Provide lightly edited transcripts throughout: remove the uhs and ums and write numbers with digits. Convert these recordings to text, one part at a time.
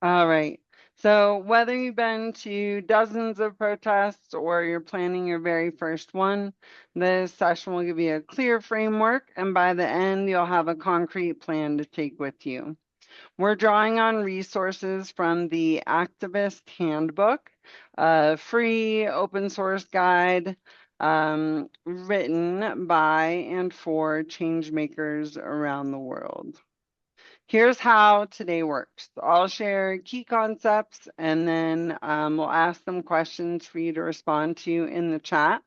All right. So whether you've been to dozens of protests or you're planning your very first one, this session will give you a clear framework, and by the end, you'll have a concrete plan to take with you. We're drawing on resources from the Activist Handbook, a free open source guide written by and for change makers around the world. Here's how today works. I'll share key concepts and then we'll ask them questions for you to respond to in the chat.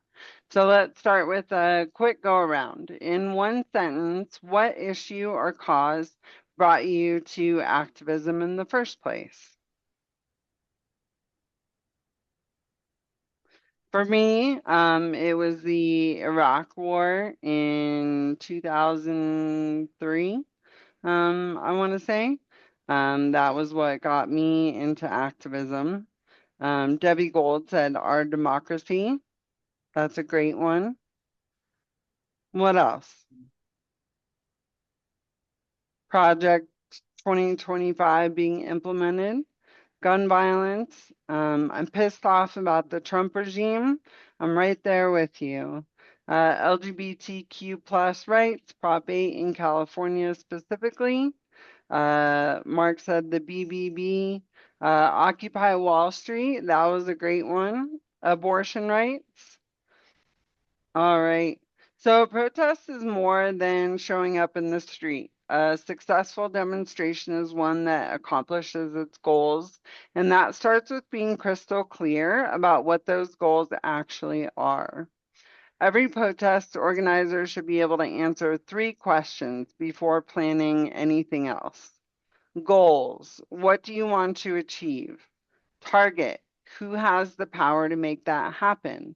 So let's start with a quick go around. In one sentence, what issue or cause brought you to activism in the first place? For me, it was the Iraq War in 2003. I want to say. That was what got me into activism. Debbie Gold said, Our Democracy. That's a great one. What else? Project 2025 being implemented. Gun violence. I'm pissed off about the Trump regime. I'm right there with you. LGBTQ plus rights, Prop 8 in California specifically. Mark said the BBB, Occupy Wall Street. That was a great one. Abortion rights. All right. So a protest is more than showing up in the street. A successful demonstration is one that accomplishes its goals, and that starts with being crystal clear about what those goals actually are. Every protest organizer should be able to answer 3 questions before planning anything else. Goals. What do you want to achieve? Target. Who has the power to make that happen?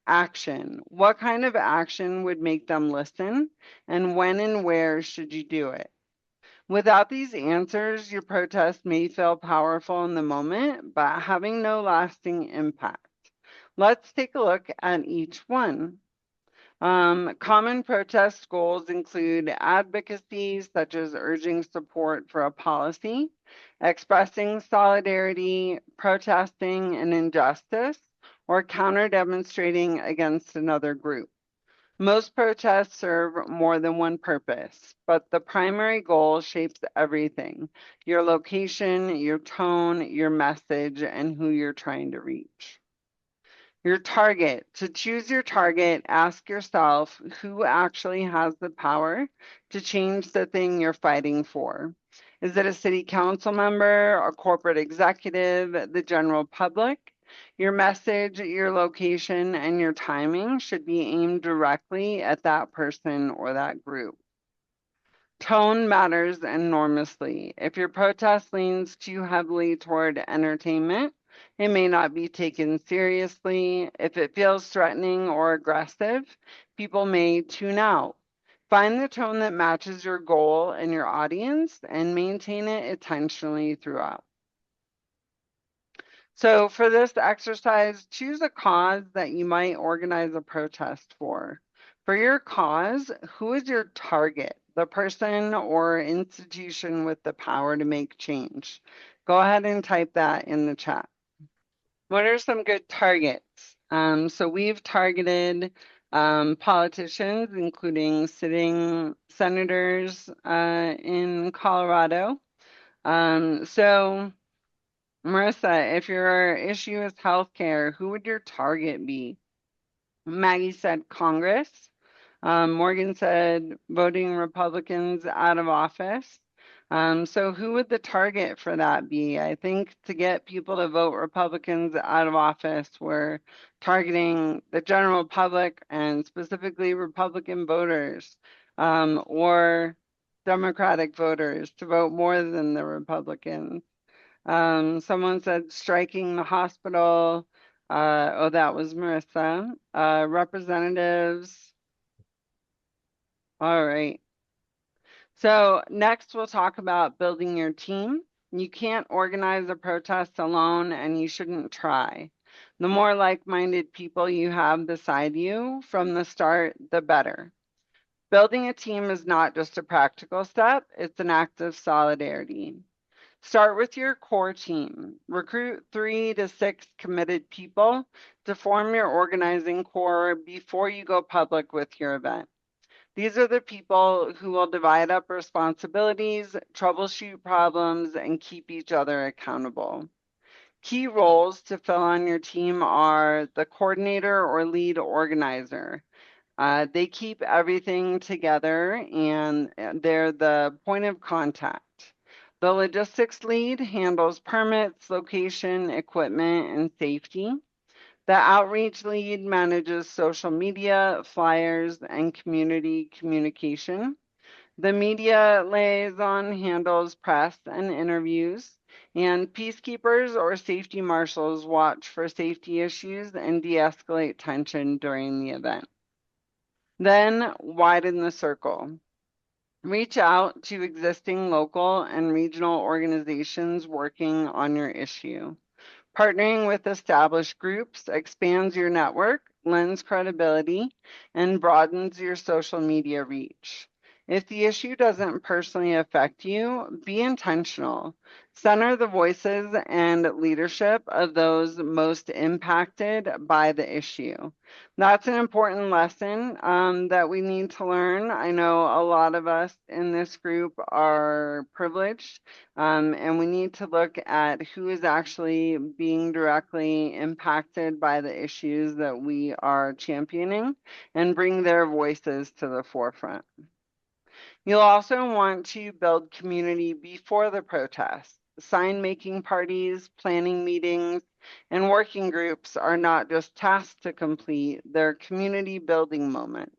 Action. What kind of action would make them listen? And when and where should you do it? Without these answers, your protest may feel powerful in the moment, but having no lasting impact. Let's take a look at each one. Common protest goals include advocacy, such as urging support for a policy, expressing solidarity, protesting an injustice, or counter demonstrating against another group. Most protests serve more than one purpose, but the primary goal shapes everything: your location, your tone, your message, and who you're trying to reach. Your target. To choose your target, ask yourself who actually has the power to change the thing you're fighting for. Is it a city council member, a corporate executive, the general public? Your message, your location, and your timing should be aimed directly at that person or that group. Tone matters enormously. If your protest leans too heavily toward entertainment, it may not be taken seriously. If it feels threatening or aggressive, people may tune out. Find the tone that matches your goal and your audience and maintain it intentionally throughout. So for this exercise, choose a cause that you might organize a protest for. For your cause, who is your target? The person or institution with the power to make change. Go ahead and type that in the chat. What are some good targets? So we've targeted politicians, including sitting senators in Colorado. So Marissa, if your issue is healthcare, who would your target be? Maggie said Congress. Morgan said voting Republicans out of office. So who would the target for that be? I think to get people to vote Republicans out of office, we're targeting the general public and specifically Republican voters or Democratic voters to vote more than the Republicans. Someone said striking the hospital. Oh, that was Marissa. Representatives. All right. So next we'll talk about building your team. You can't organize a protest alone and you shouldn't try. The more like-minded people you have beside you from the start, the better. Building a team is not just a practical step, it's an act of solidarity. Start with your core team. Recruit 3 to 6 committed people to form your organizing core before you go public with your event. These are the people who will divide up responsibilities, troubleshoot problems, and keep each other accountable. Key roles to fill on your team are the coordinator or lead organizer. They keep everything together and they're the point of contact. The logistics lead handles permits, location, equipment, and safety. The outreach lead manages social media, flyers, and community communication. The media liaison handles press and interviews. And peacekeepers or safety marshals watch for safety issues and de escalate tension during the event. Then widen the circle. Reach out to existing local and regional organizations working on your issue. Partnering with established groups expands your network, lends credibility, and broadens your social media reach. If the issue doesn't personally affect you, be intentional. Center the voices and leadership of those most impacted by the issue. That's an important lesson that we need to learn. I know a lot of us in this group are privileged, and we need to look at who is actually being directly impacted by the issues that we are championing and bring their voices to the forefront. You'll also want to build community before the protest. Sign making parties, planning meetings, and working groups are not just tasks to complete, they're community building moments.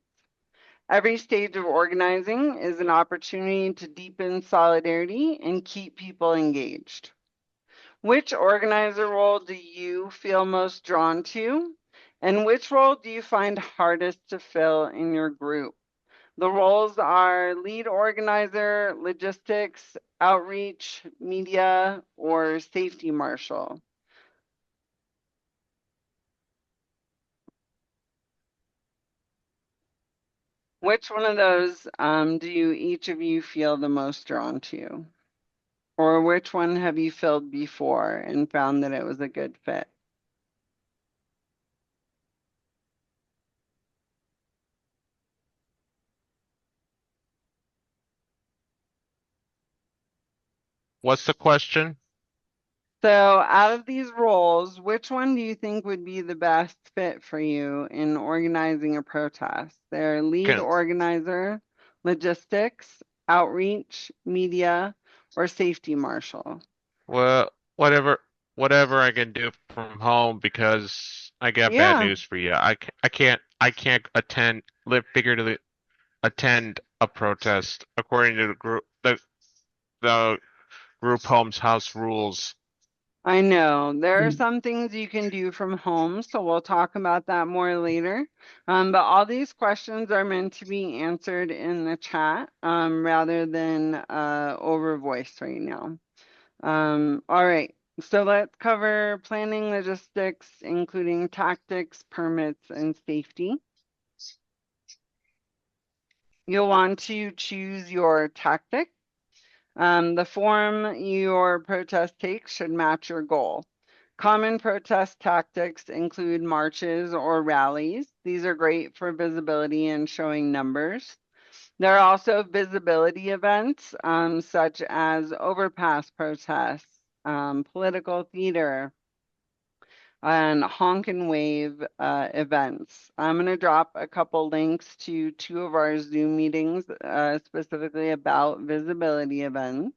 Every stage of organizing is an opportunity to deepen solidarity and keep people engaged. Which organizer role do you feel most drawn to? And which role do you find hardest to fill in your group? The roles are lead organizer, logistics, outreach, media, or safety marshal. Which one of those do you each of you feel the most drawn to? Or which one have you filled before and found that it was a good fit? What's the question? So, out of these roles, which one do you think would be the best fit for you in organizing a protest? Their lead Can organizer, logistics, outreach, media, or safety marshal? well, whatever I can do from home because I got bad Yeah, news for you. I can't live figuratively attend a protest according to the group home's house rules. I know. There are some things you can do from home, so we'll talk about that more later. But all these questions are meant to be answered in the chat rather than over voice right now. All right. So let's cover planning logistics, including tactics, permits, and safety. You'll want to choose your tactic. The form your protest takes should match your goal. Common protest tactics include marches or rallies. These are great for visibility and showing numbers. There are also visibility events, such as overpass protests, political theater, and honk and wave events. I'm going to drop a couple links to 2 of our Zoom meetings specifically about visibility events.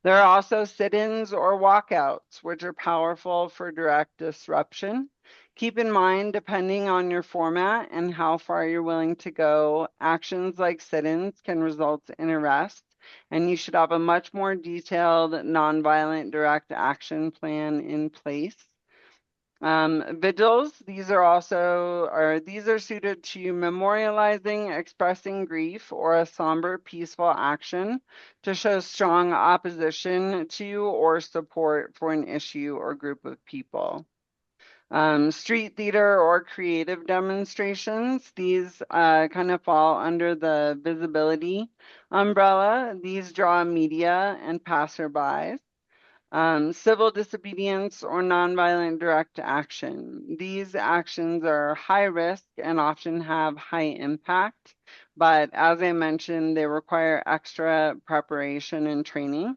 There are also sit-ins or walkouts, which are powerful for direct disruption. Keep in mind, depending on your format and how far you're willing to go, actions like sit-ins can result in arrest, and you should have a much more detailed nonviolent direct action plan in place. Vigils, these are suited to memorializing, expressing grief, or a somber, peaceful action to show strong opposition to or support for an issue or group of people. Street theater or creative demonstrations, these kind of fall under the visibility umbrella. These draw media and passerbys. Civil disobedience or nonviolent direct action. These actions are high risk and often have high impact, but as I mentioned, they require extra preparation and training,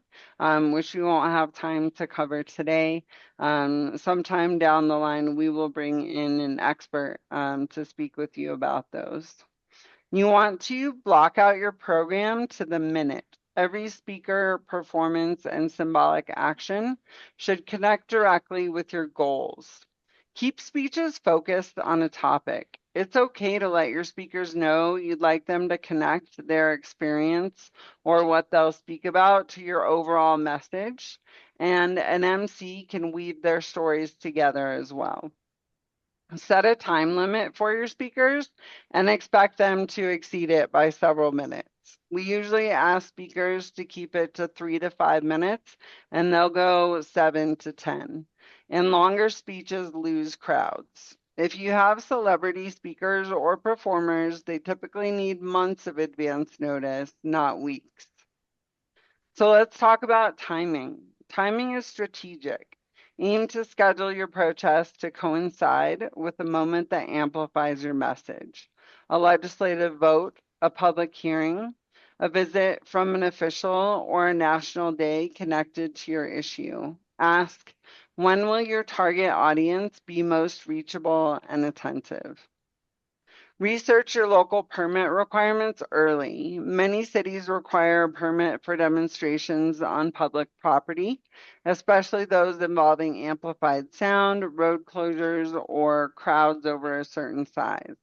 which we won't have time to cover today. Sometime down the line, we will bring in an expert to speak with you about those. You want to block out your program to the minute. Every speaker, performance, and symbolic action should connect directly with your goals. Keep speeches focused on a topic. It's okay to let your speakers know you'd like them to connect their experience or what they'll speak about to your overall message. And an MC can weave their stories together as well. Set a time limit for your speakers and expect them to exceed it by several minutes. We usually ask speakers to keep it to 3 to 5 minutes, and they'll go 7 to 10. And longer speeches lose crowds. If you have celebrity speakers or performers, they typically need months of advance notice, not weeks. So let's talk about timing. Timing is strategic. Aim to schedule your protest to coincide with a moment that amplifies your message. A legislative vote, a public hearing, a visit from an official, or a national day connected to your issue. Ask, when will your target audience be most reachable and attentive? Research your local permit requirements early. Many cities require a permit for demonstrations on public property, especially those involving amplified sound, road closures, or crowds over a certain size.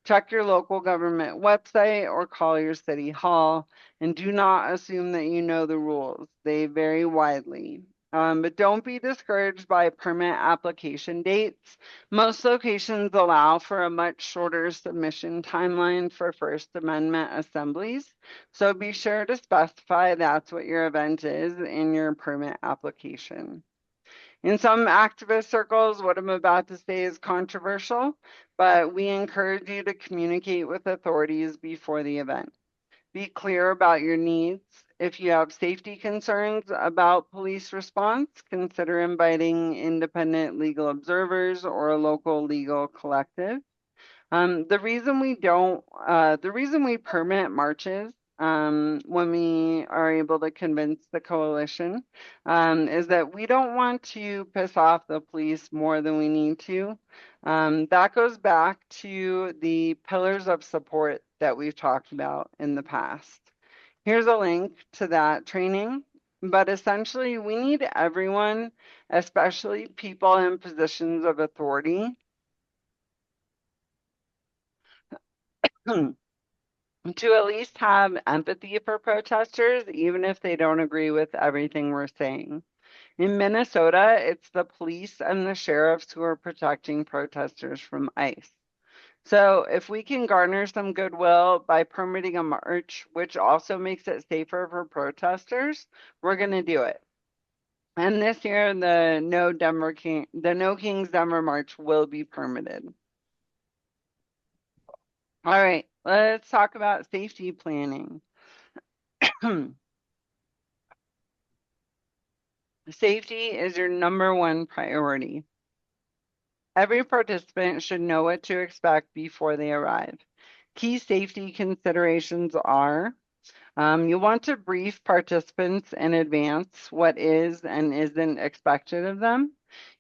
Check your local government website or call your city hall, and do not assume that you know the rules. They vary widely. But don't be discouraged by permit application dates. Most locations allow for a much shorter submission timeline for First Amendment assemblies, so be sure to specify that's what your event is in your permit application. In some activist circles, what I'm about to say is controversial, but we encourage you to communicate with authorities before the event. Be clear about your needs. If you have safety concerns about police response, consider inviting independent legal observers or a local legal collective. The reason we permit marches when we are able to convince the coalition is that we don't want to piss off the police more than we need to. That goes back to the pillars of support that we've talked about in the past. Here's a link to that training, but essentially we need everyone, especially people in positions of authority, to at least have empathy for protesters, even if they don't agree with everything we're saying. In Minnesota, it's the police and the sheriffs who are protecting protesters from ICE. So if we can garner some goodwill by permitting a march, which also makes it safer for protesters, we're going to do it. And this year, the No Kings Denver March will be permitted. All right, let's talk about safety planning. Safety is your number one priority. Every participant should know what to expect before they arrive. Key safety considerations are you want to brief participants in advance what is and isn't expected of them.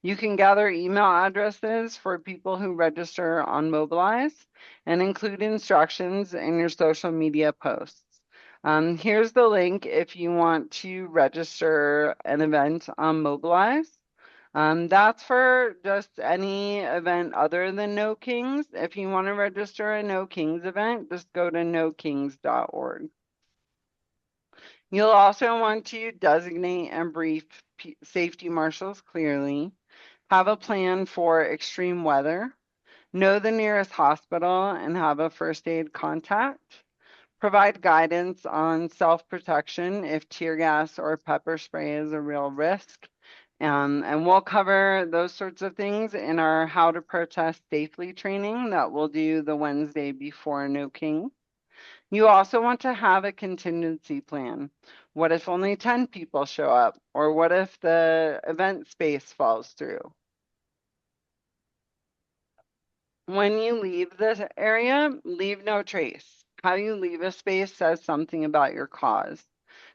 You can gather email addresses for people who register on Mobilize and include instructions in your social media posts. Here's the link if you want to register an event on Mobilize. That's for just any event other than No Kings. If you want to register a No Kings event, just go to nokings.org. You'll also want to designate and brief safety marshals clearly, have a plan for extreme weather, know the nearest hospital and have a first aid contact, provide guidance on self-protection if tear gas or pepper spray is a real risk, And we'll cover those sorts of things in our How to Protest Safely training that we'll do the Wednesday before No King. You also want to have a contingency plan. What if only 10 people show up? Or what if the event space falls through? When you leave this area, leave no trace. How you leave a space says something about your cause.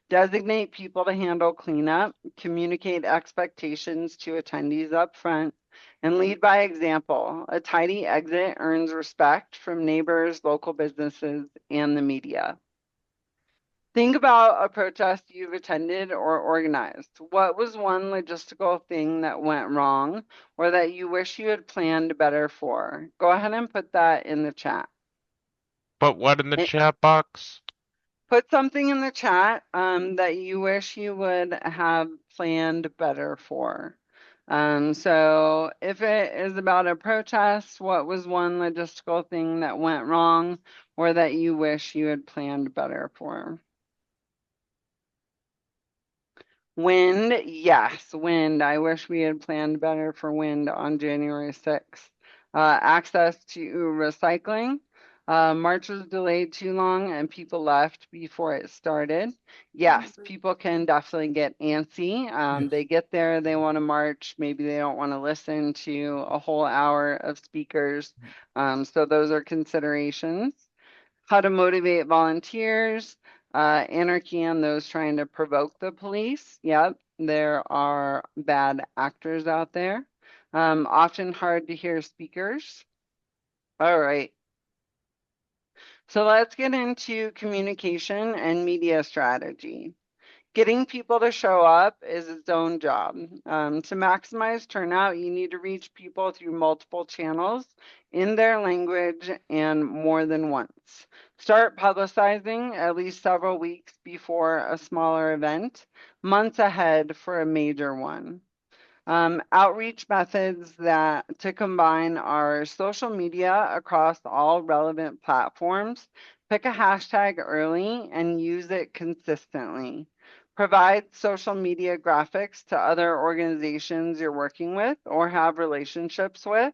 Designate people to handle cleanup, communicate expectations to attendees up front, and lead by example. A tidy exit earns respect from neighbors, local businesses, and the media. Think about a protest you've attended or organized. What was one logistical thing that went wrong or that you wish you had planned better for? Go ahead and put that in the chat. But what in the It, chat box? put something in the chat that you wish you would have planned better for. So if it is about a protest, what was one logistical thing that went wrong or that you wish you had planned better for? Wind, yes, wind. I wish we had planned better for wind on January 6th. Access to recycling. March was delayed too long and people left before it started. Yes, people can definitely get antsy. They get there, they want to march. Maybe they don't want to listen to a whole hour of speakers. So those are considerations. How to motivate volunteers, anarchy on those trying to provoke the police. Yep, there are bad actors out there. Often hard to hear speakers. All right, so let's get into communication and media strategy. Getting people to show up is its own job. To maximize turnout, you need to reach people through multiple channels in their language and more than once. Start publicizing at least several weeks before a smaller event, months ahead for a major one. Outreach methods that to combine our social media across all relevant platforms. Pick a hashtag early and use it consistently. Provide social media graphics to other organizations you're working with or have relationships with,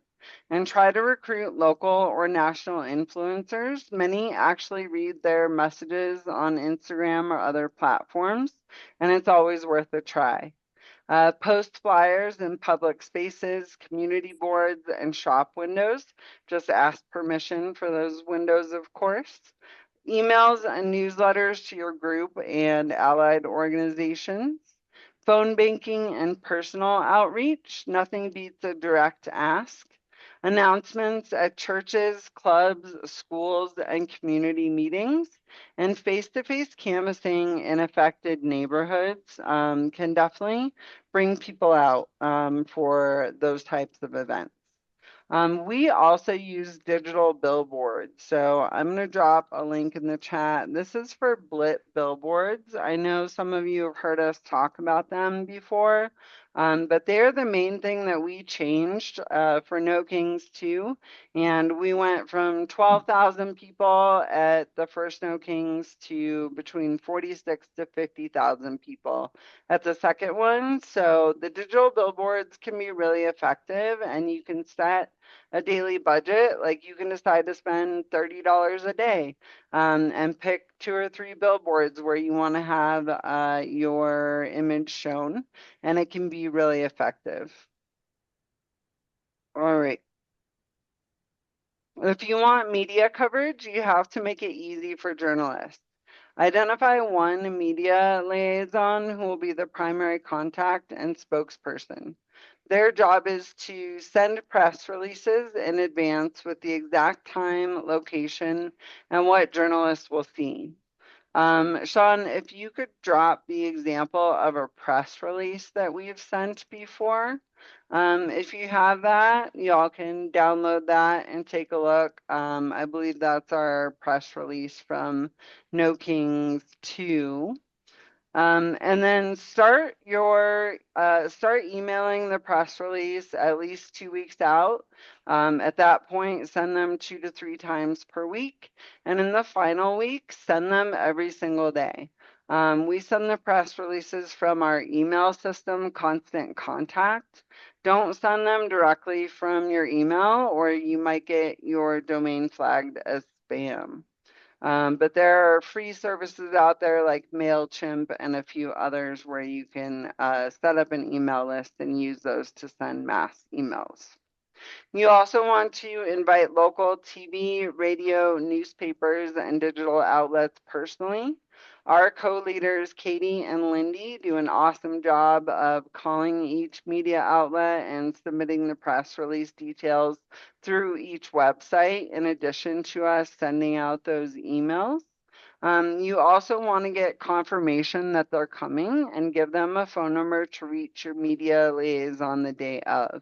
and try to recruit local or national influencers. Many actually read their messages on Instagram or other platforms, and it's always worth a try. Post flyers in public spaces, community boards, and shop windows. Just ask permission for those windows, of course. Emails and newsletters to your group and allied organizations. Phone banking and personal outreach. Nothing beats a direct ask. Announcements at churches, clubs, schools, and community meetings. And face to face canvassing in affected neighborhoods can definitely bring people out for those types of events. We also use digital billboards. So I'm going to drop a link in the chat. This is for Blit billboards. I know some of you have heard us talk about them before, but they're the main thing that we changed for No Kings 2. And we went from 12,000 people at the first No Kings to between 46 to 50,000 people at the second one. So the digital billboards can be really effective and you can set a daily budget. Like you can decide to spend $30 a day and pick two or three billboards where you want to have your image shown, and it can be really effective. All right. If you want media coverage, you have to make it easy for journalists. Identify one media liaison who will be the primary contact and spokesperson. Their job is to send press releases in advance with the exact time, location, and what journalists will see. Sean, if you could drop the example of a press release that we've sent before. If you have that, y'all can download that and take a look. I believe that's our press release from No Kings 2. And then start emailing the press release at least 2 weeks out. At that point, send them 2 to 3 times per week. And in the final week, send them every single day. We send the press releases from our email system, Constant Contact. Don't send them directly from your email, or you might get your domain flagged as spam. But there are free services out there like MailChimp and a few others where you can set up an email list and use those to send mass emails. You also want to invite local TV, radio, newspapers, and digital outlets personally. Our co-leaders, Katie and Lindy, do an awesome job of calling each media outlet and submitting the press release details through each website, in addition to us sending out those emails. You also want to get confirmation that they're coming and give them a phone number to reach your media liaison the day of.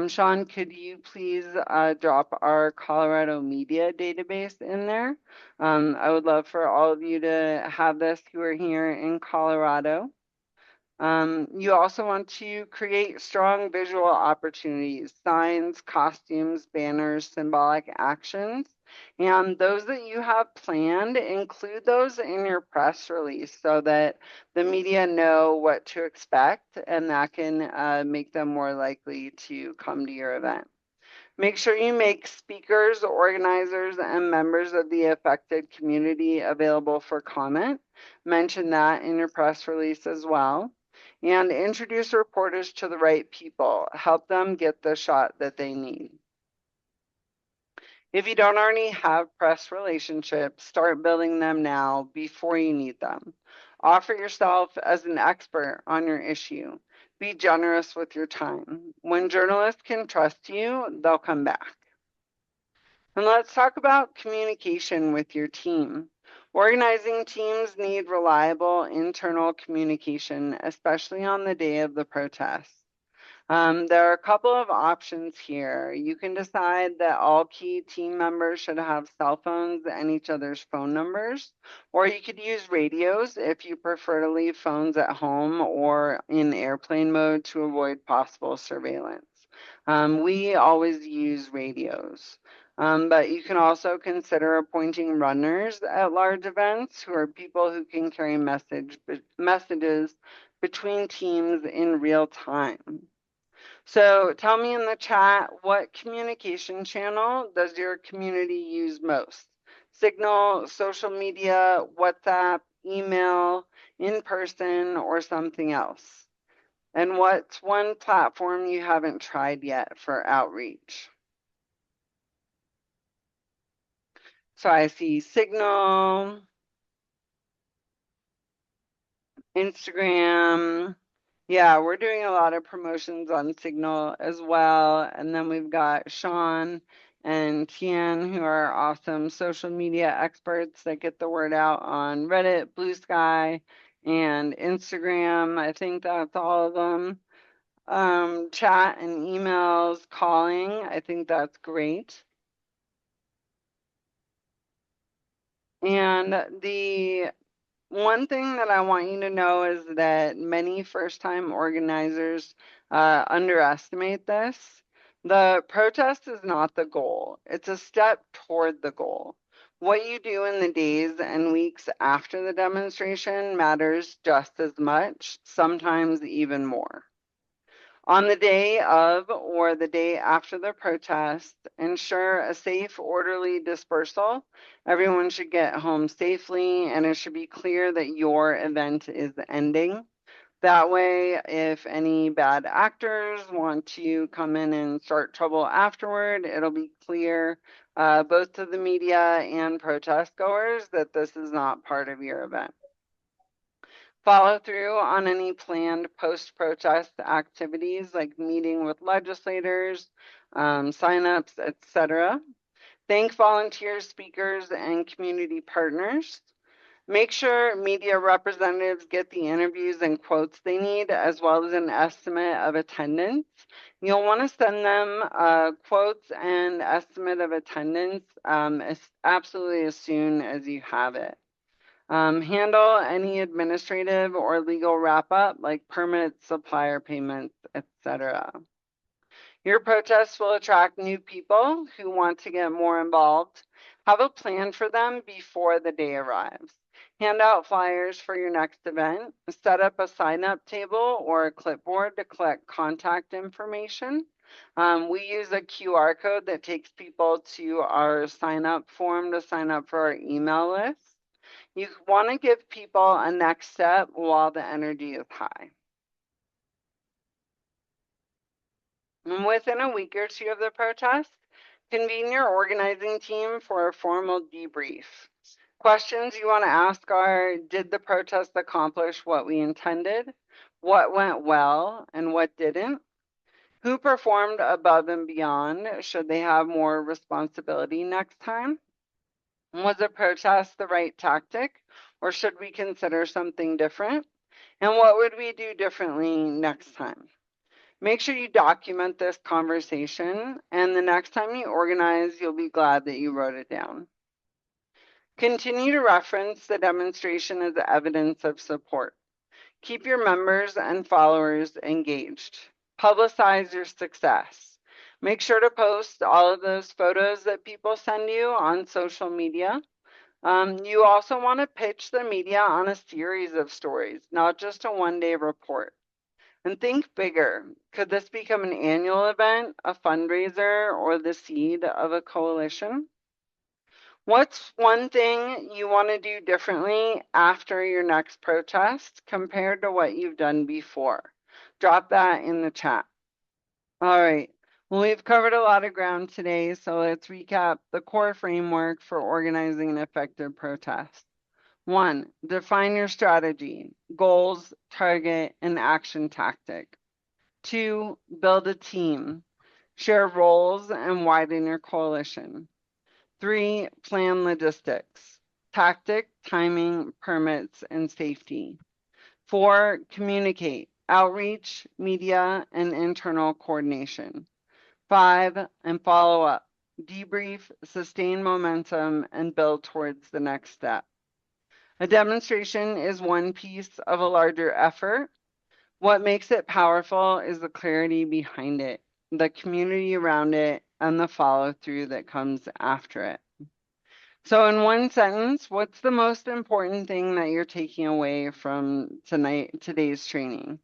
Sean, could you please drop our Colorado media database in there? I would love for all of you to have this who are here in Colorado. You also want to create strong visual opportunities, signs, costumes, banners, symbolic actions. And those that you have planned, include those in your press release so that the media know what to expect, and that can make them more likely to come to your event. Make sure you make speakers, organizers, and members of the affected community available for comment. Mention that in your press release as well. And introduce reporters to the right people. Help them get the shot that they need. If you don't already have press relationships, start building them now before you need them. Offer yourself as an expert on your issue. Be generous with your time. When journalists can trust you, they'll come back. And let's talk about communication with your team. Organizing teams need reliable internal communication, especially on the day of the protest. There are a couple of options here. You can decide that all key team members should have cell phones and each other's phone numbers, or you could use radios if you prefer to leave phones at home or in airplane mode to avoid possible surveillance. We always use radios. But you can also consider appointing runners at large events who are people who can carry messages between teams in real time. So tell me in the chat, what communication channel does your community use most? Signal, social media, WhatsApp, email, in person, or something else? And what's one platform you haven't tried yet for outreach? So I see Signal, Instagram. Yeah, we're doing a lot of promotions on Signal as well. And then we've got Sean and Tian, who are awesome social media experts that get the word out on Reddit, Blue Sky, and Instagram. I think that's all of them. Chat and emails, calling. I think that's great. And the one thing that I want you to know is that many first-time organizers underestimate this. The protest is not the goal. It's a step toward the goal. What you do in the days and weeks after the demonstration matters just as much, sometimes even more. On the day of or the day after the protest, ensure a safe, orderly dispersal. Everyone should get home safely, and it should be clear that your event is ending. That way, if any bad actors want to come in and start trouble afterward, it'll be clear, both to the media and protest goers, that this is not part of your event. Follow through on any planned post-protest activities like meeting with legislators, signups, etc. Thank volunteers, speakers, and community partners. Make sure media representatives get the interviews and quotes they need, as well as an estimate of attendance. You'll want to send them quotes and estimate of attendance absolutely as soon as you have it. Handle any administrative or legal wrap up like permits, supplier payments, etc. Your protests will attract new people who want to get more involved. Have a plan for them before the day arrives. Hand out flyers for your next event. Set up a sign up table or a clipboard to collect contact information. We use a QR code that takes people to our sign up form to sign up for our email list. You want to give people a next step while the energy is high. And within a week or two of the protest, convene your organizing team for a formal debrief. Questions you want to ask are, did the protest accomplish what we intended? What went well and what didn't? Who performed above and beyond? Should they have more responsibility next time? Was a protest the right tactic, or should we consider something different? And what would we do differently next time? Make sure you document this conversation, and the next time you organize, you'll be glad that you wrote it down. Continue to reference the demonstration as evidence of support. Keep your members and followers engaged. Publicize your success. Make sure to post all of those photos that people send you on social media. You also want to pitch the media on a series of stories, not just a one-day report. And think bigger. Could this become an annual event, a fundraiser, or the seed of a coalition? What's one thing you want to do differently after your next protest compared to what you've done before? Drop that in the chat. All right. Well, we've covered a lot of ground today, so let's recap the core framework for organizing an effective protest. 1. Define your strategy, goals, target, and action tactic. 2. Build a team. Share roles and widen your coalition. 3. Plan logistics. Tactic, timing, permits, and safety. 4. Communicate. Outreach, media, and internal coordination. 5. And follow up. Debrief, sustain momentum, and build towards the next step. A demonstration is one piece of a larger effort. What makes it powerful is the clarity behind it, the community around it, and the follow through that comes after it. So, in one sentence, what's the most important thing that you're taking away from today's training?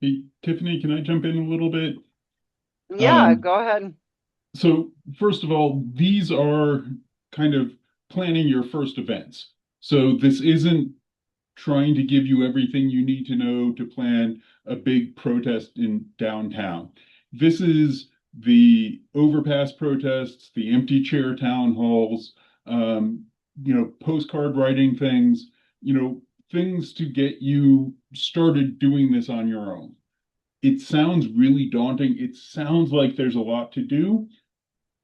Hey, Tiffany, can I jump in a little bit? Yeah, Um, go ahead. so first of all, these are kind of planning your first events. So this isn't trying to give you everything you need to know to plan a big protest in downtown. This is the overpass protests, the empty chair town halls, um, postcard writing things, things to get you started doing this on your own. It sounds really daunting. It sounds like there's a lot to do,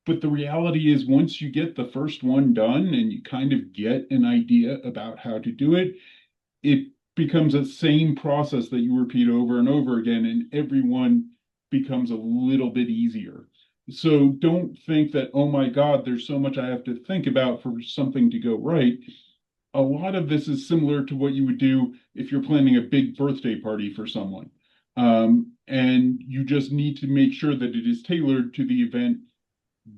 but the reality is once you get the first one done and you kind of get an idea about how to do it, it becomes a same process that you repeat over and over again, and everyone becomes a little bit easier. So don't think that, oh my God, there's so much I have to think about for something to go right. A lot of this is similar to what you would do if you're planning a big birthday party for someone. And you just need to make sure that it is tailored to the event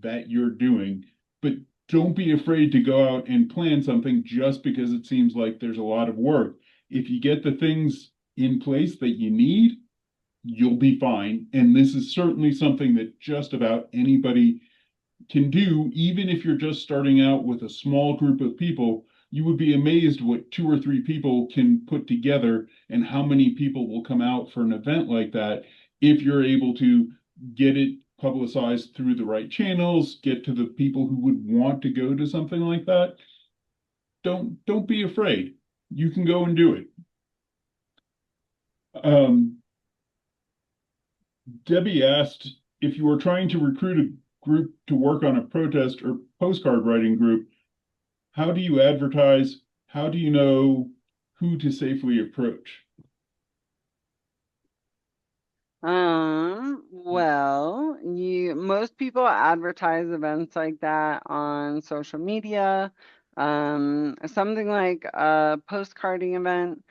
that you're doing. But don't be afraid to go out and plan something just because it seems like there's a lot of work. If you get the things in place that you need, you'll be fine. And this is certainly something that just about anybody can do, even if you're just starting out with a small group of people. You would be amazed what two or three people can put together and how many people will come out for an event like that if you're able to get it publicized through the right channels, get to the people who would want to go to something like that. Don't be afraid. You can go and do it. Um, Debbie asked if you were trying to recruit a group to work on a protest or postcard writing group, how do you advertise? How do you know who to safely approach? Well, most people advertise events like that on social media. Something like a postcarding event.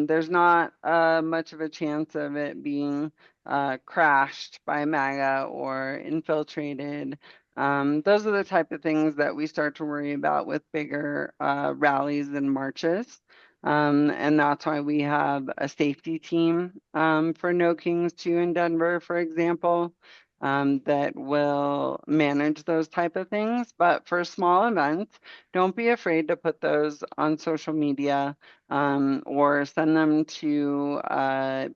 There's not much of a chance of it being crashed by MAGA or infiltrated. Those are the type of things that we start to worry about with bigger rallies and marches. And that's why we have a safety team for No Kings 2 in Denver, for example, that will manage those type of things. But for small events, don't be afraid to put those on social media or send them to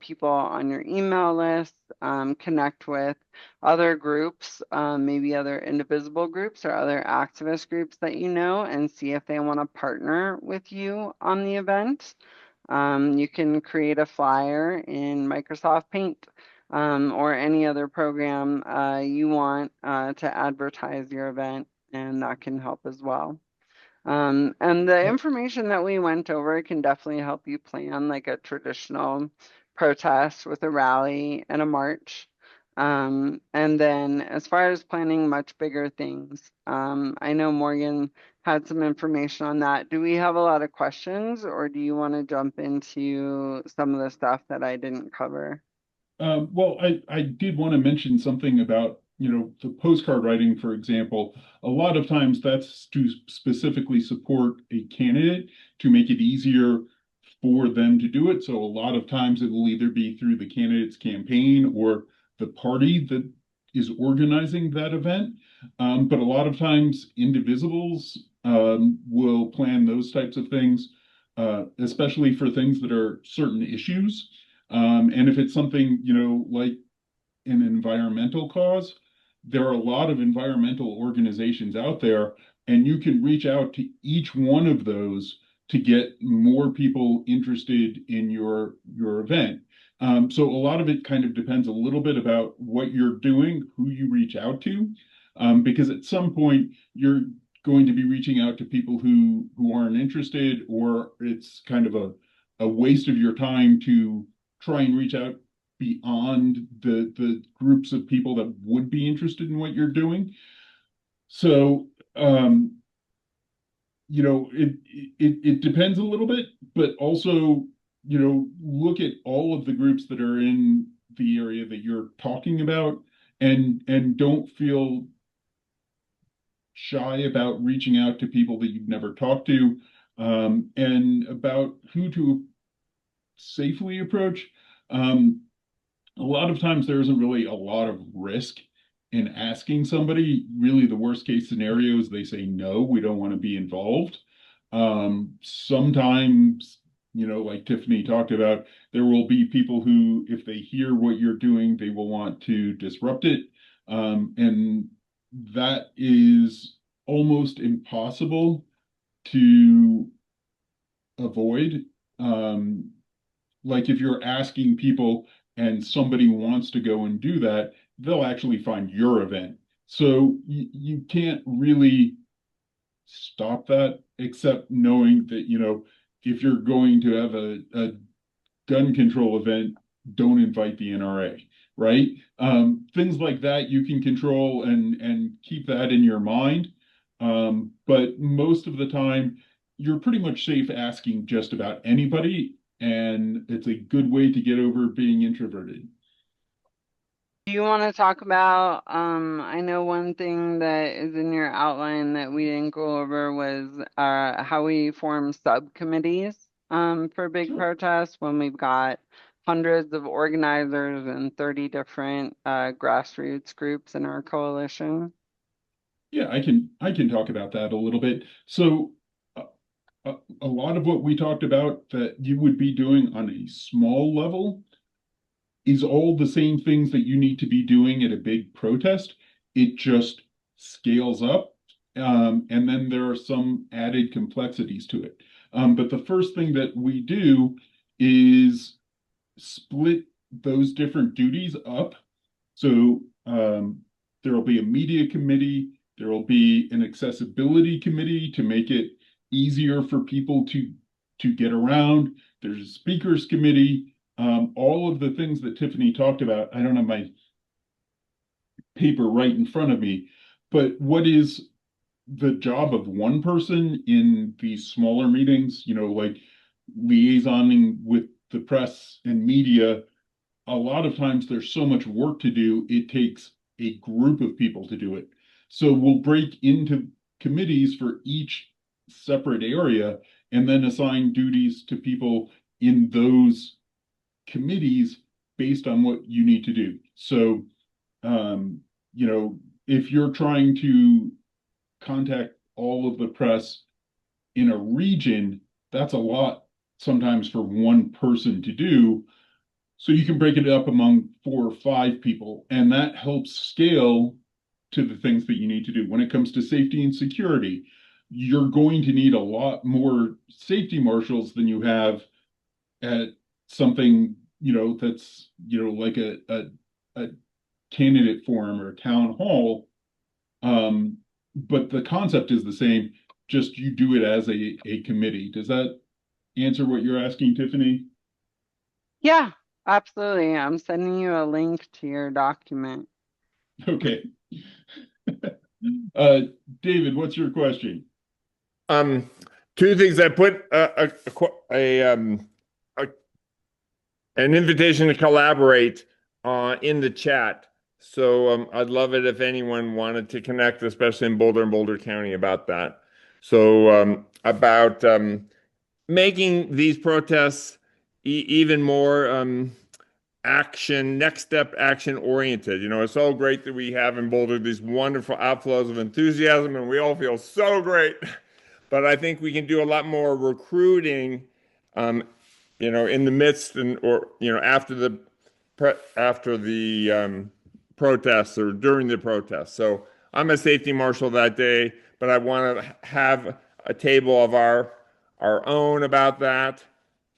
people on your email list, connect with other groups, maybe other indivisible groups or other activist groups that you know, and see if they want to partner with you on the event. You can create a flyer in Microsoft Paint or any other program you want to advertise your event, and that can help as well. And the information that we went over can definitely help you plan like a traditional protest with a rally and a march. And then as far as planning much bigger things, I know Morgan had some information on that. Do we have a lot of questions, or do you want to jump into some of the stuff that I didn't cover? Well, I did want to mention something about, the postcard writing, for example. A lot of times that's to specifically support a candidate to make it easier for them to do it. So a lot of times it will either be through the candidate's campaign or the party that is organizing that event. But a lot of times indivisibles will plan those types of things, especially for things that are certain issues. And if it's something, like an environmental cause, there are a lot of environmental organizations out there, and you can reach out to each one of those to get more people interested in your event. So a lot of it kind of depends a little bit about what you're doing, who you reach out to, because at some point you're going to be reaching out to people who aren't interested, or it's kind of a waste of your time to try and reach out beyond the groups of people that would be interested in what you're doing. So it depends a little bit, but also, look at all of the groups that are in the area that you're talking about, and don't feel shy about reaching out to people that you've never talked to, and about who to safely approach. Um, a lot of times there isn't really a lot of risk in asking somebody. Really, the worst case scenario is they say, no, we don't want to be involved. Sometimes, like Tiffany talked about, there will be people who, if they hear what you're doing, they will want to disrupt it. And that is almost impossible to avoid. Um, like if you're asking people and somebody wants to go and do that, they'll actually find your event. So you can't really stop that, except knowing that, if you're going to have a gun control event, don't invite the NRA, right? Things like that you can control and keep that in your mind. But most of the time, you're pretty much safe asking just about anybody, and it's a good way to get over being introverted. Do you want to talk about, I know one thing that is in your outline that we didn't go over was how we form subcommittees for big Sure. protests when we've got hundreds of organizers and 30 different grassroots groups in our coalition. Yeah, I can talk about that a little bit. So uh, a lot of what we talked about that you would be doing on a small level is all the same things that you need to be doing at a big protest. It just scales up. And then there are some added complexities to it. But the first thing that we do is split those different duties up. So there will be a media committee, there will be an accessibility committee to make it easier for people to get around. There's a speakers committee. All of the things that Tiffany talked about. I don't have my paper right in front of me, but what is the job of one person in these smaller meetings, like liaisoning with the press and media? A lot of times there's so much work to do, it takes a group of people to do it. So we'll break into committees for each separate area and then assign duties to people in those committees based on what you need to do. So, um, you know, if you're trying to contact all of the press in a region, that's a lot sometimes for one person to do. So you can break it up among 4 or 5 people, and that helps scale to the things that you need to do. When it comes to safety and security, you're going to need a lot more safety marshals than you have at something, that's, like a candidate forum or a town hall. Um, but the concept is the same, just you do it as a committee. Does that answer what you're asking, Tiffany? Yeah, absolutely. I'm sending you a link to your document. Okay. Uh, David, what's your question? Um, Two things. I put a an invitation to collaborate in the chat. So I'd love it if anyone wanted to connect, especially in Boulder and Boulder County, about that. So about making these protests even more next step action oriented. You know, it's so great that we have in Boulder these wonderful outflows of enthusiasm, and we all feel so great. But I think we can do a lot more recruiting, um, in the midst and or after the protests or during the protests. So I'm a safety marshal that day, but I want to have a table of our own about that.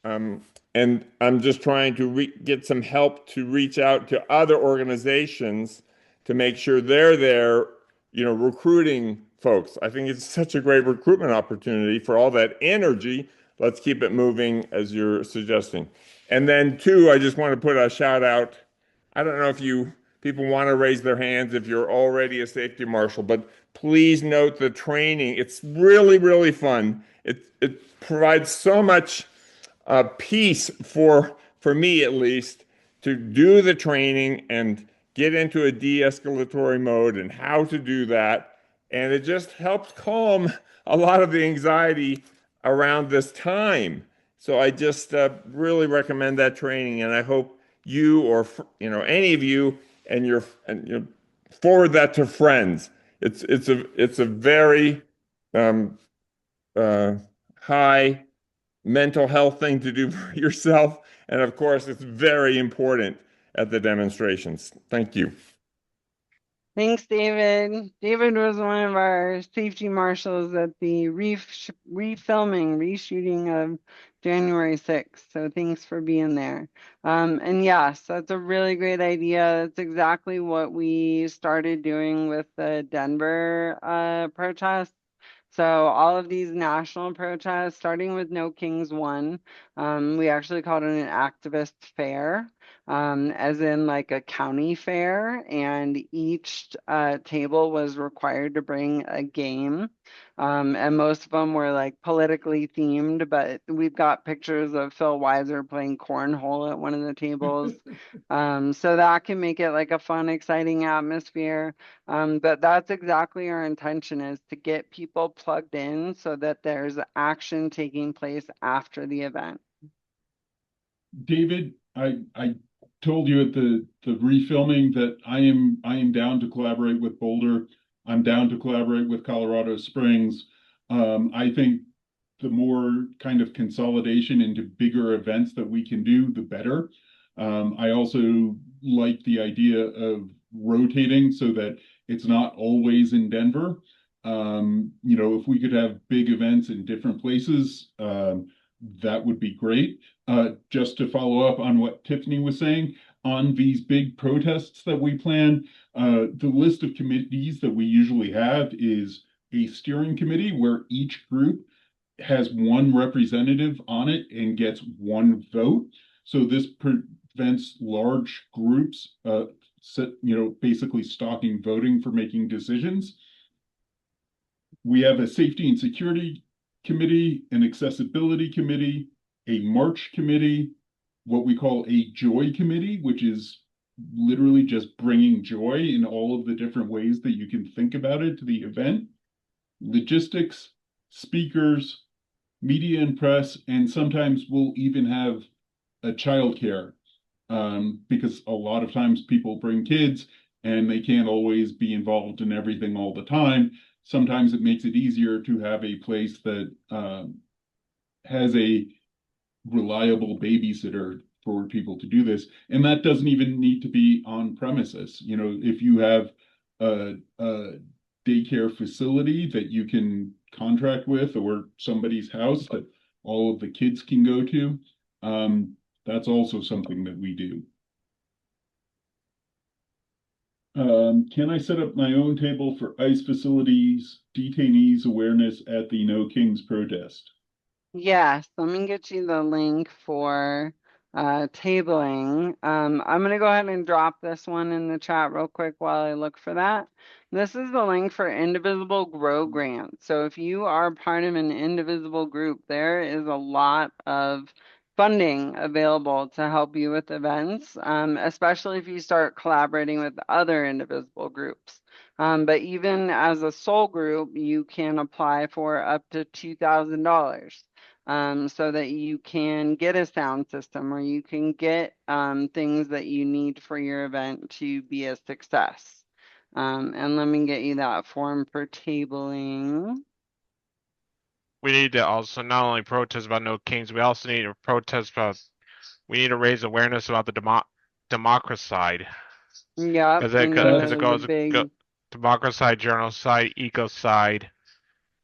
Um, and I'm just trying to get some help to reach out to other organizations to make sure they're there, recruiting folks. I think it's such a great recruitment opportunity for all that energy. Let's keep it moving as you're suggesting. And then two, I just want to put a shout out. I don't know if people want to raise their hands if you're already a safety marshal, but please note the training. It's really, really fun. It provides so much piece for me at least to do the training and get into a de-escalatory mode and how to do that. And it just helps calm a lot of the anxiety around this time. So I just really recommend that training, and I hope you or any of you and forward that to friends. It's a very um, uh, high mental health thing to do for yourself. And of course, it's very important at the demonstrations. Thank you. Thanks, David. David was one of our safety marshals at the refilming, reshooting of January 6th. So thanks for being there. And yes, that's a really great idea. That's exactly what we started doing with the Denver protests. So all of these national protests, starting with No Kings One, we actually called it an activist fair, as in like a county fair, and each table was required to bring a game. And most of them were like politically themed, but we've got pictures of Phil Weiser playing cornhole at one of the tables. So that can make it like a fun, exciting atmosphere. But that's exactly our intention, is to get people plugged in so that there's action taking place after the event. David, I told you at the refilming that I am down to collaborate with Boulder. I'm down to collaborate with Colorado Springs. I think the more kind of consolidation into bigger events that we can do, the better. I also like the idea of rotating so that it's not always in Denver. If we could have big events in different places, that would be great. Just to follow up on what Tiffany was saying, on these big protests that we plan, the list of committees that we usually have is a steering committee where each group has one representative on it and gets one vote. So this prevents large groups, basically stalking voting for making decisions. We have a safety and security committee, an accessibility committee, a March committee, what we call a joy committee, which is literally just bringing joy in all of the different ways that you can think about it to the event. Logistics, speakers, media and press, and sometimes we'll even have a childcare because a lot of times people bring kids and they can't always be involved in everything all the time. Sometimes it makes it easier to have a place that has a reliable babysitter for people to do this. And that doesn't even need to be on premises. You know, if you have a daycare facility that you can contract with or somebody's house that all of the kids can go to, that's also something that we do. Can I set up my own table for ICE facilities detainees awareness at the No Kings protest? Yes, let me get you the link for tabling. I'm gonna go ahead and drop this one in the chat real quick while I look for that. This is the link for Indivisible Grow Grant. So if you are part of an indivisible group, there is a lot of funding available to help you with events, especially if you start collaborating with other indivisible groups. But even as a sole group, you can apply for up to $2,000 so that you can get a sound system or you can get things that you need for your event to be a success. And let me get you that form for tabling. We need to also not only protest about no kings, we also need to protest about. We need to raise awareness about the democracy, Yep, because I know it that is a goes big, democracy, genocide, ecocide.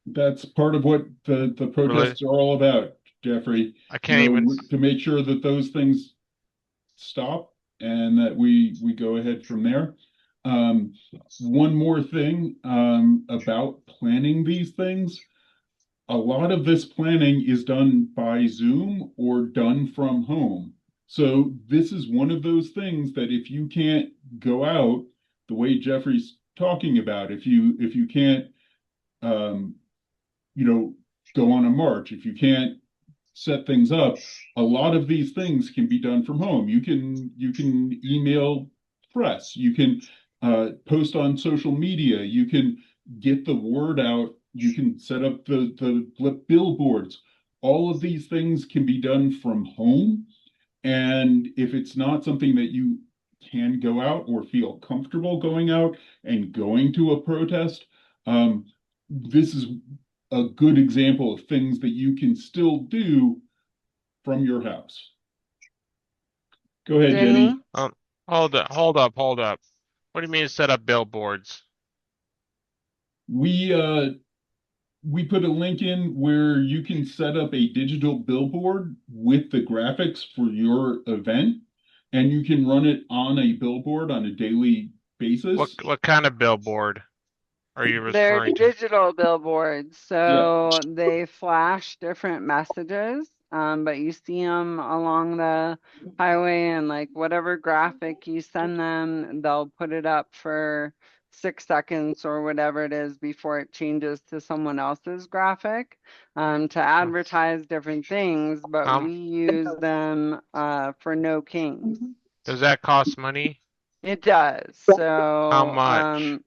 That's part of what the Really, protests are all about, Jeffrey. I You can't even. know, to make sure that those things stop and that we go ahead from there. Um, One more thing about planning these things. A lot of this planning is done by Zoom or done from home. So this is one of those things that if you can't go out the way Jeffrey's talking about, if you can't um, you know, go on a march, if you can't set things up, a lot of these things can be done from home. You can email press, you can post on social media, you can get the word out, you can set up the billboards. All of these things can be done from home. And if it's not something that you can go out or feel comfortable going out and going to a protest, this is a good example of things that you can still do from your house. Go ahead, Jenny. Jenny. Hold up, hold up, hold up. What do you mean set up billboards? We we put a link in where you can set up a digital billboard with the graphics for your event, and you can run it on a billboard on a daily basis. What kind of billboard are you They're referring to? digital billboards, Yeah, so they flash different messages, but you see them along the highway and like whatever graphic you send them, they'll put it up for 6 seconds or whatever it is before it changes to someone else's graphic, to advertise different things, but How we use them for No Kings. does that cost money? It does. How So, much?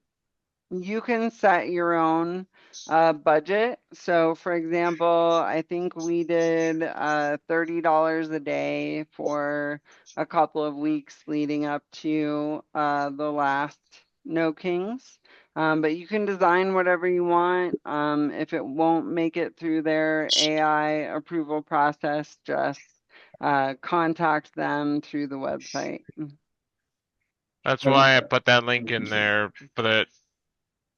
you can set your own budget. So, for example, I think we did $30 a day for a couple of weeks leading up to the last No Kings. But you can design whatever you want. If it won't make it through their AI approval process, just contact them through the website. That's I, why I put that link in there for the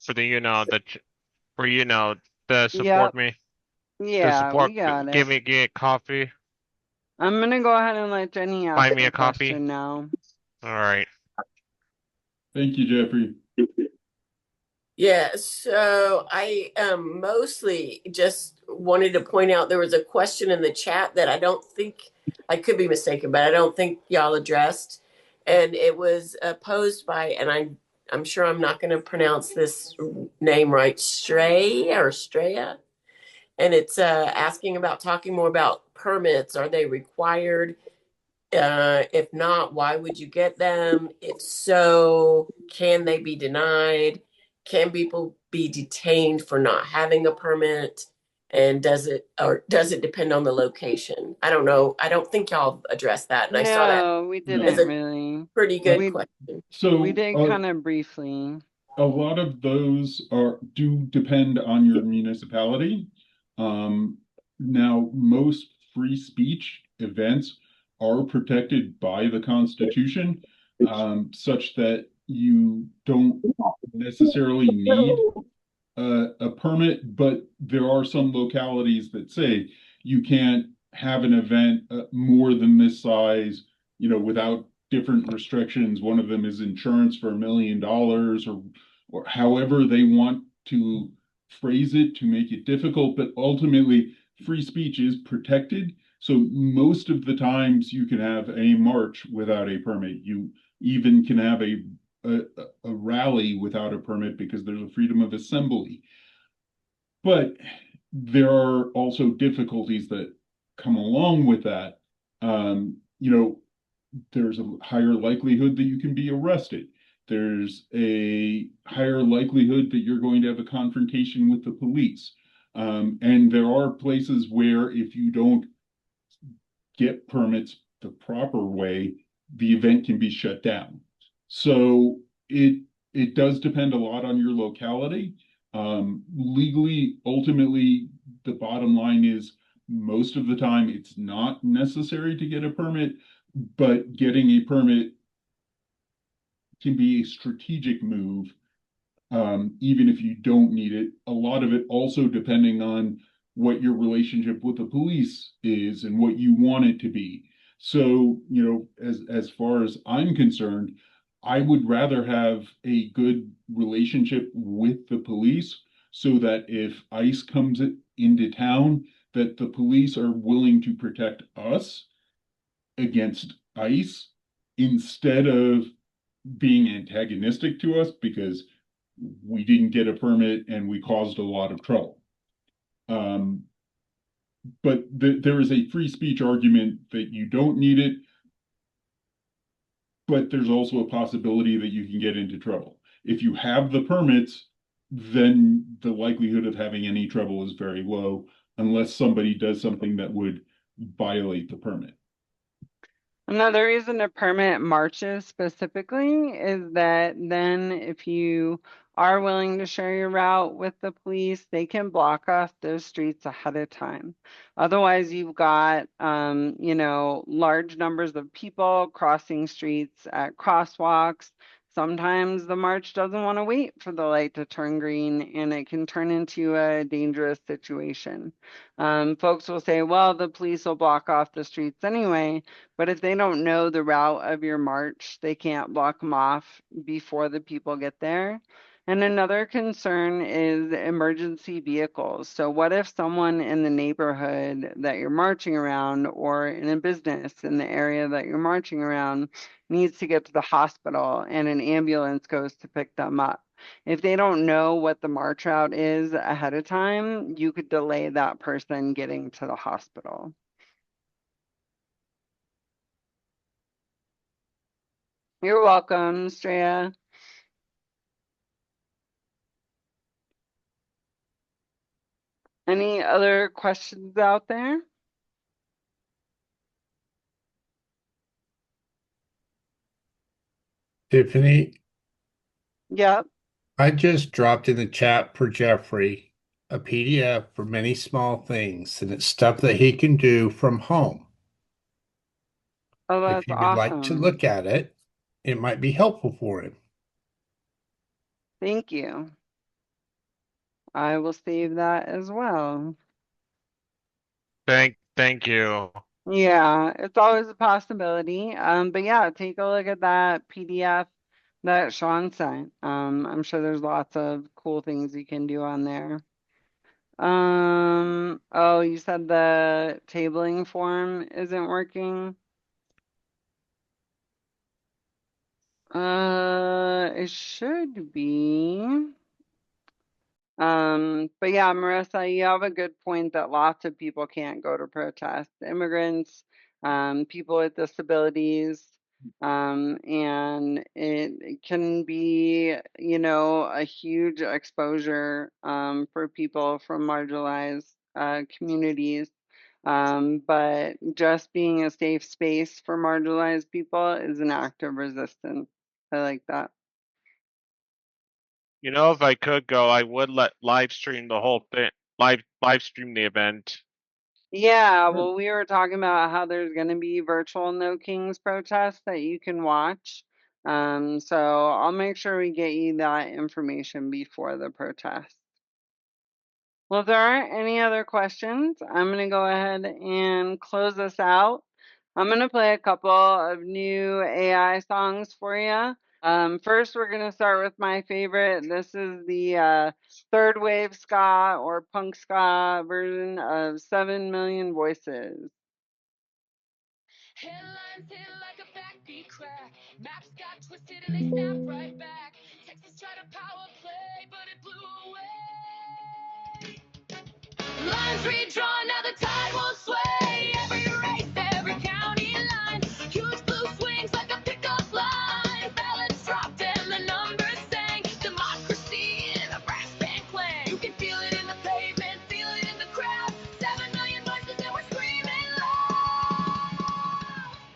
for to support Yep. me to Yeah, support we got give it. me get coffee. I'm gonna go ahead and let Jenny Buy ask me her a coffee. question now. All right. thank you, Jeffrey. Yeah, so I mostly just wanted to point out there was a question in the chat that I don't think, I could be mistaken, but I don't think y'all addressed. And it was posed by, and I'm sure I'm not going to pronounce this name right, Stray or Straya. And it's asking about talking more about permits. Are they required? If not, why would you get them? If so, can they be denied? Can people be detained for not having a permit? And does it depend on the location? I don't know. I don't think y'all addressed that. And I saw that No, we as No. didn't a really. pretty good We question. we So did kind of briefly. a lot of those do depend on your municipality. Um, Now, most free speech events are protected by the Constitution, such that you don't necessarily need a permit, but there are some localities that say you can't have an event more than this size, without different restrictions. One of them is insurance for $1 million, or however they want to phrase it to make it difficult. But ultimately, free speech is protected. So most of the times you can have a march without a permit. You even can have a, a rally without a permit because there's a freedom of assembly. But there are also difficulties that come along with that. There's a higher likelihood that you can be arrested. There's a higher likelihood that you're going to have a confrontation with the police. And there are places where if you don't get permits the proper way, the event can be shut down. So it does depend a lot on your locality. Legally, ultimately, the bottom line is most of the time it's not necessary to get a permit, but getting a permit can be a strategic move, even if you don't need it. A lot of it also depending on what your relationship with the police is and what you want it to be. So, as far as I'm concerned, I would rather have a good relationship with the police so that if ICE comes into town, that the police are willing to protect us against ICE instead of being antagonistic to us because we didn't get a permit and we caused a lot of trouble. Um, but there is a free speech argument that you don't need it, but there's also a possibility that you can get into trouble. If you have the permits, then the likelihood of having any trouble is very low unless somebody does something that would violate the permit. Another reason to permit marches specifically is that then if you are willing to share your route with the police, they can block off those streets ahead of time. Otherwise, you've got, large numbers of people crossing streets at crosswalks. Sometimes the march doesn't want to wait for the light to turn green and it can turn into a dangerous situation. Folks will say, well, the police will block off the streets anyway. But if they don't know the route of your march, they can't block them off before the people get there. And another concern is emergency vehicles. So, what if someone in the neighborhood that you're marching around or in a business in the area that you're marching around needs to get to the hospital and an ambulance goes to pick them up? If they don't know what the march route is ahead of time, you could delay that person getting to the hospital. You're welcome, Straya. Any other questions out there? Tiffany, Yep. I just dropped in the chat for Jeffrey a PDF for many small things, and it's stuff that he can do from home. Oh, If that's you would like to awesome. look at it, it might be helpful for him. Thank you. I will save that as well. Thank you. Yeah, it's always a possibility. But yeah, take a look at that PDF that Sean sent. I'm sure there's lots of cool things you can do on there. Oh, you said the tabling form isn't working? It should be. But yeah, Marissa, you have a good point that lots of people can't go to protest. Immigrants, people with disabilities. And it can be, you know, a huge exposure for people from marginalized communities. But just being a safe space for marginalized people is an act of resistance. I like that. You know, if I could go, I would live stream the whole thing, live stream the event. Yeah, well, we were talking about how there's going to be virtual No Kings protests that you can watch. So I'll make sure we get you that information before the protest. Well, if there aren't any other questions, I'm going to go ahead and close us out. I'm going to play a couple of new AI songs for you. First, we're going to start with my favorite. This is the third wave ska or punk ska version of 7 Million Voices. Headlines hit like a backbeat crack. Maps got twisted and they snapped right back. Texas tried to power play, but it blew away. Lines redrawn, now the tide won't sway. Every race, every county line. Huge blue swings like a pickup line. Ballots dropped and the numbers sang. Democracy in a brass band clang. You can feel it in the pavement, feel it in the crowd. 7 million voices and we're screaming loud.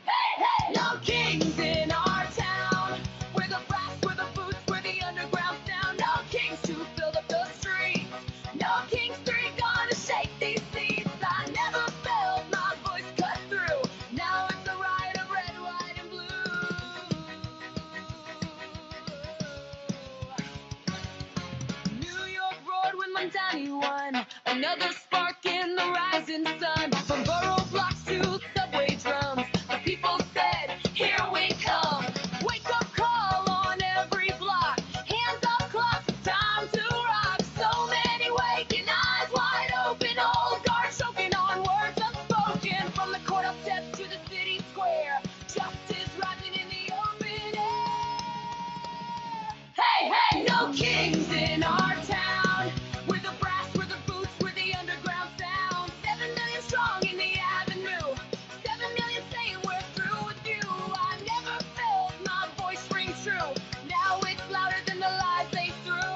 Hey, hey! No kings in our town. We're the brass, we're the boots, we're the underground sound. No kings to fill up the streets. No kings three gonna shake these seats. I never felt my voice cut through. Now it's the riot of red, white, and blue. New York roared when Montani won. Another spark in the rising sun. From borough blocks to subway drums, the people said, here we come. Wake up call on every block. Hands off clocks, it's time to rock. So many waking eyes wide open. Old guard choking on words unspoken. From the courthouse steps to the city square. Justice rising in the open air. Hey, hey, no kings in our town. We're the brass, we're the boots, we're the underground sound. 7 million strong in the avenue. 7 million saying we're through with you. I never felt my voice ring true. Now it's louder than the lies they threw.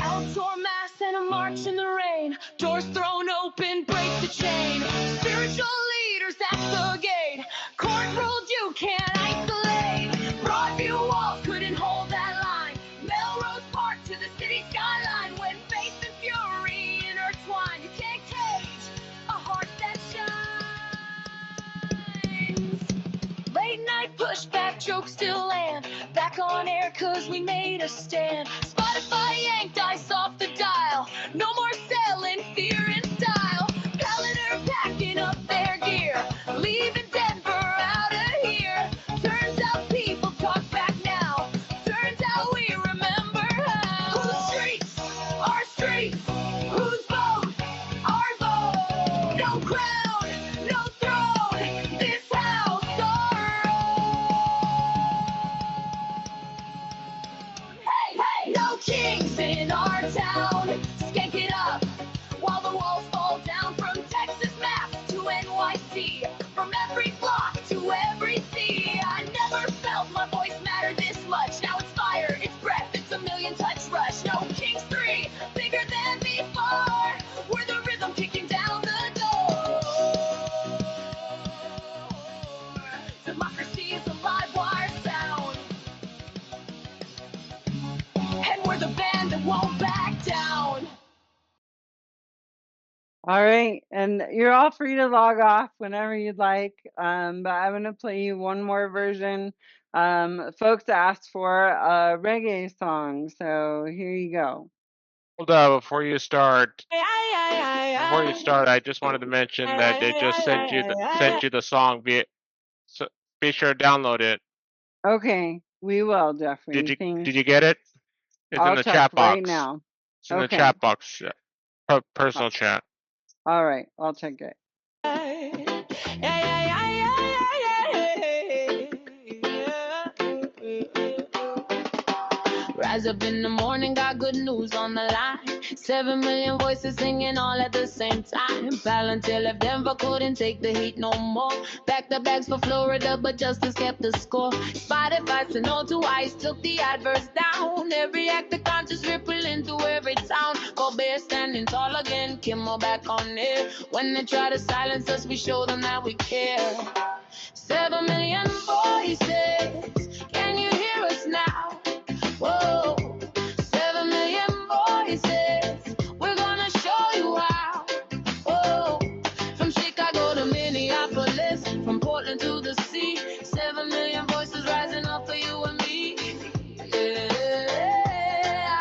Outdoor mass and a march in the rain. Doors thrown open, break the chain. Spiritual leaders at the gate. Court ruled you can't isolate. Broadview walls couldn't hold that line. Melrose Park to the city skyline. When faith and fury intertwine, you can't cage a heart that shines. Late night pushback jokes still land. Back on air cause we made a stand. Spotify yanked ice off the dial. No more selling fear and style. Palantir packing up their gear. Leaving Denver out of here. Turns out people talk back now. Turns out we remember how. Whose streets? Our streets. Whose vote? Our vote. No crown, no throne. This house our own. Hey, hey, no kings in our town. Skank it up while the walls fall down. From Texas Mass to NYC. From every block to every sea. I never felt my voice matter this much. Now it's fire, it's breath, it's a million touch rush. No kings three, bigger than before. We're the rhythm kicking down the door. Democracy is a live wire sound. And we're the band that won't back down. All right, and you're all free to log off whenever you'd like. But I'm gonna play you one more version. Folks asked for a reggae song, so here you go. Hold on, before you start, I just wanted to mention that they just sent you the song. So be sure to download it. Okay, we will, Jeffrey. Thanks. Did you get it? It's in I'll the check chat right box. now. It's in the Okay. chat box, personal chat. All right, I'll check it. Rise up in the morning, got good news on the line. 7 million voices singing all at the same time. Palantir left Denver, couldn't take the heat no more. Back to backs for Florida, but Justice kept the score. Spotify to no to ice, took the adverse down. Every act of conscious ripple into every town. Colbert standing tall again, Kimmel back on air. When they try to silence us, we show them that we care. 7 million voices, can you hear us now? Whoa, 7 million voices, we're gonna show you how. Whoa, from Chicago to Minneapolis, from Portland to the sea, 7 million voices rising up for you and me. Yeah,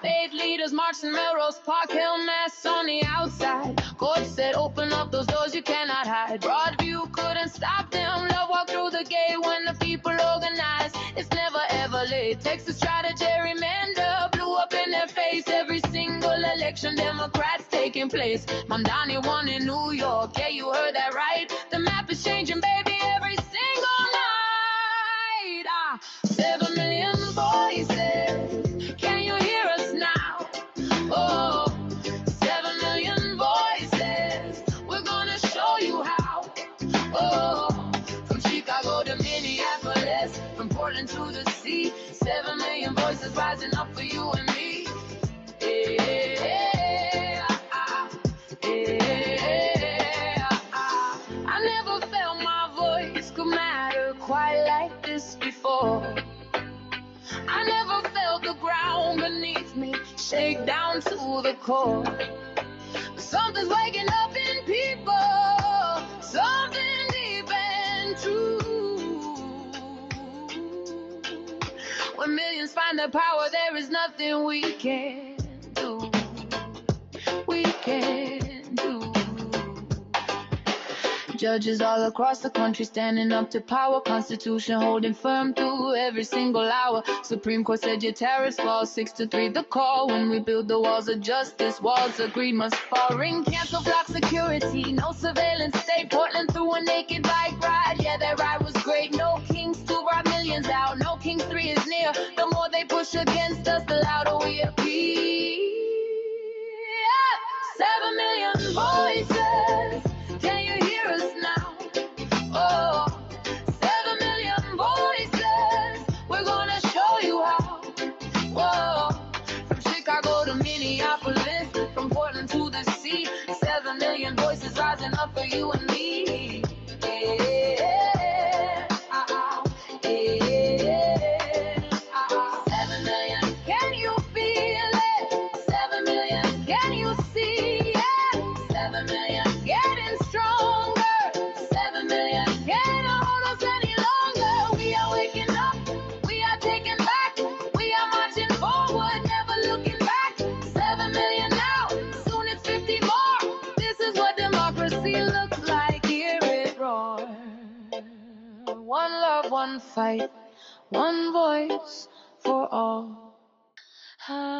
faith leaders marching Melrose Park, Hill Mass on the outside. Court said, open up those doors you cannot hide. Broadview couldn't stop them. Love walked through the gate when the people organized. It's never ever late. Texas tried to gerrymander, blew up in their face. Every single election, Democrats taking place. Mamdani won in New York. Yeah, you heard that right. The map is changing, baby, every single night. 7 million voices. Can you hear us now? Oh, 7 million voices. We're gonna show you how. Oh, from Chicago to Minneapolis, from Portland to the sea, 7 million voices rising up for you and me. Yeah, I never felt my voice could matter quite like this before. I never felt the ground beneath me shake down to the core. Something's waking up in people, something deep and true. When millions find their power, there is nothing we can do. We can do. Judges all across the country standing up to power. Constitution holding firm through every single hour. Supreme Court said your tariffs fall 6-3 the call. When we build the walls of justice, walls of greed must fall. Ring cancel block security, no surveillance state. Portland through a naked bike ride. Yeah, that ride was great. No Kings 2 brought millions out. No Kings 3 is near. The more they push against us, the louder we appear. 7 million voices. Can you hear us now? Oh, 7 million voices. We're gonna show you how. Whoa, from Chicago to Minneapolis, from Portland to the sea, 7 million voices rising up for you and me. Yeah, 7 million. Can you feel it? 7 million. Can you see? Yeah, 7 million. Getting stronger. 7 million. Can't hold us any longer. We are waking up. We are taking back. We are marching forward, never looking back. 7 million now. Soon it's 50 more. This is what democracy looks like. Hear it roar. One love, one fight, one voice for all.